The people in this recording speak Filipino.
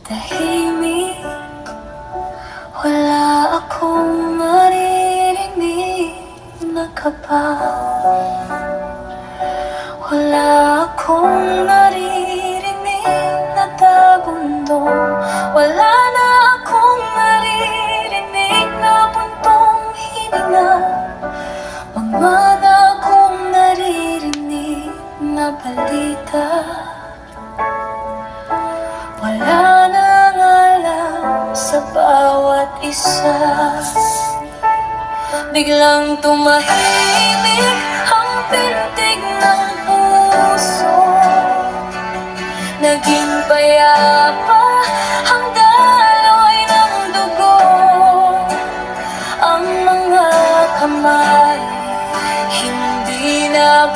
Tahimik, wala akong maririnig na kaba. Wala akong naririnig na dagundong. Wala na akong naririnig na buntong hininga. Mga na akong naririnig na balita. Wala nang alam sa bawat isa. Biglang tumahimik ang pintig ng puso. Naging payapa ang daloy ng dugo. Ang mga kamay hindi na